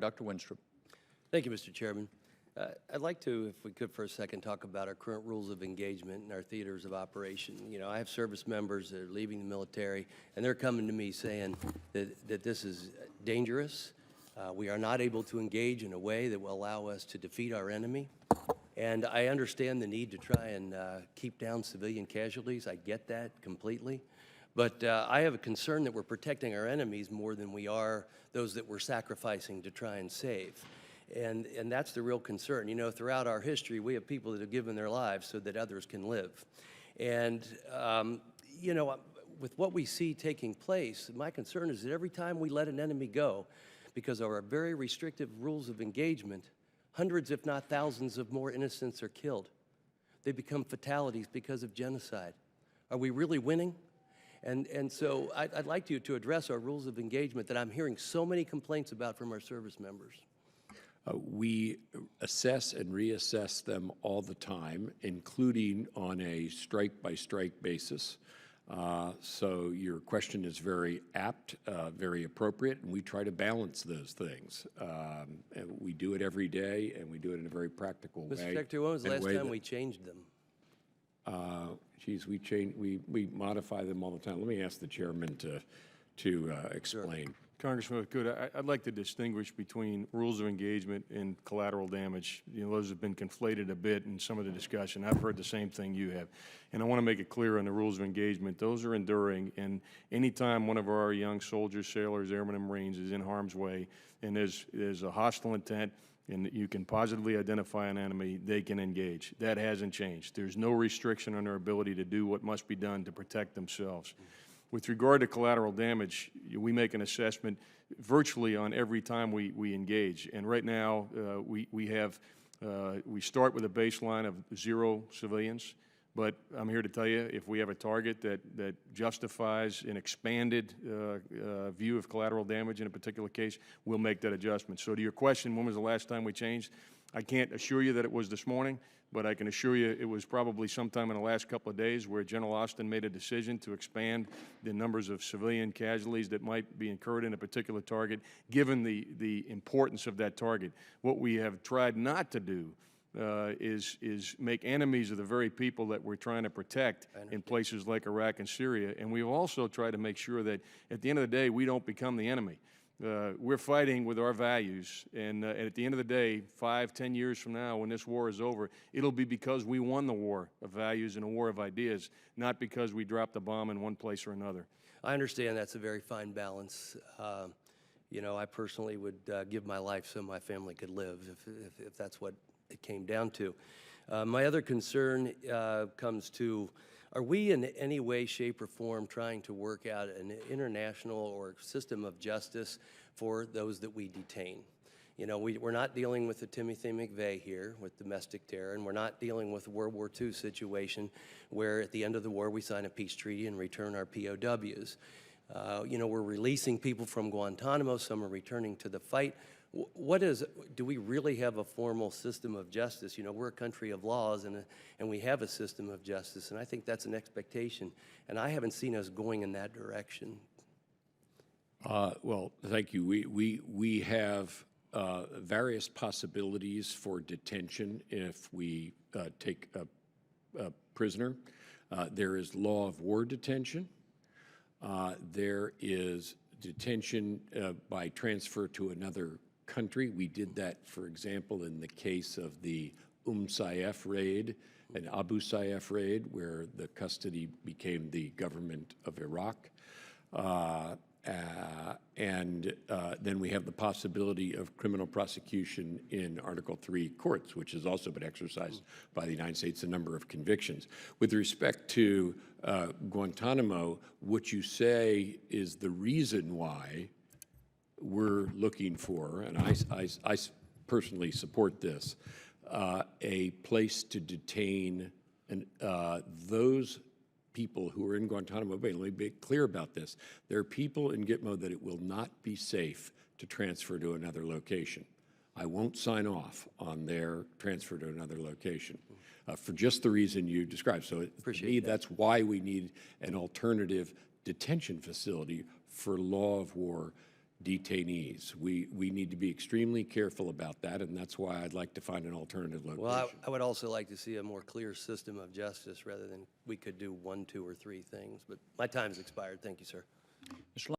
Dr. Wenstrup. Thank you, Mr. Chairman. I'd like to, if we could for a second, talk about our current rules of engagement and our theaters of operation. You know, I have service members that are leaving the military, and they're coming to me saying that this is dangerous. We are not able to engage in a way that will allow us to defeat our enemy. And I understand the need to try and keep down civilian casualties. I get that completely. But I have a concern that we're protecting our enemies more than we are those that we're sacrificing to try and save. And that's the real concern. You know, throughout our history, we have people that have given their lives so that others can live. And, you know, with what we see taking place, my concern is that every time we let an enemy go, because of our very restrictive rules of engagement, hundreds, if not thousands, of more innocents are killed. They become fatalities because of genocide. Are we really winning? And so I'd like you to address our rules of engagement that I'm hearing so many complaints about from our service members. We assess and reassess them all the time, including on a strike-by-strike basis. So your question is very apt, very appropriate, and we try to balance those things. And we do it every day, and we do it in a very practical way. Mr. Secretary, when was the last time we changed them? We modify them all the time. Let me ask the chairman to explain. Sure. Congressman, if I could, I'd like to distinguish between rules of engagement and collateral damage. You know, those have been conflated a bit in some of the discussion. I've heard the same thing you have. And I want to make it clear on the rules of engagement, those are enduring. And anytime one of our young soldiers, sailors, airmen, and Marines is in harm's way and there's a hostile intent and you can positively identify an enemy, they can engage. That hasn't changed. There's no restriction on their ability to do what must be done to protect themselves. With regard to collateral damage, we make an assessment virtually on every time we engage. And right now, we start with a baseline of 0 civilians. But I'm here to tell you, if we have a target that justifies an expanded view of collateral damage in a particular case, we'll make that adjustment. So to your question, when was the last time we changed? I can't assure you that it was this morning, but I can assure you it was probably sometime in the last couple of days where General Austin made a decision to expand the numbers of civilian casualties that might be incurred in a particular target, given the importance of that target. What we have tried not to do is make enemies of the very people that we're trying to protect in places like Iraq and Syria. And we've also tried to make sure that at the end of the day, we don't become the enemy. We're fighting with our values, and at the end of the day, 5, 10 years from now, when this war is over, it'll be because we won the war of values and a war of ideas, not because we dropped a bomb in one place or another. I understand that's a very fine balance. You know, I personally would give my life so my family could live, if that's what it came down to. My other concern comes to, are we in any way, shape, or form trying to work out an international or system of justice for those that we detain? You know, we're not dealing with the Timothy McVeigh here with domestic terror, and we're not dealing with the World War II situation where at the end of the war we sign a peace treaty and return our POWs. You know, we're releasing people from Guantanamo, some are returning to the fight. Do we really have a formal system of justice? You know, we're a country of laws, and we have a system of justice, and I think that's an expectation, and I haven't seen us going in that direction. Well, thank you. We have various possibilities for detention if we take a prisoner. There is law of war detention. There is detention by transfer to another country. We did that, for example, in the case of the Sayyaf raid and Abu Sayyaf raid, where the custody became the government of Iraq. Then we have the possibility of criminal prosecution in Article 3 courts, which has also been exercised by the United States, a number of convictions. With respect to Guantanamo, what you say is the reason why we're looking for, and I personally support this, a place to detain those people who are in Guantanamo Bay. Let me be clear about this. There are people in GITMO that it will not be safe to transfer to another location. I won't sign off on their transfer to another location for just the reason you described. So to me, that's why we need an alternative detention facility for law of war detainees. We need to be extremely careful about that, and that's why I'd like to find an alternative location. Well, I would also like to see a more clear system of justice rather than we could do 1, 2, or 3 things. But my time's expired. Thank you, sir. Mr.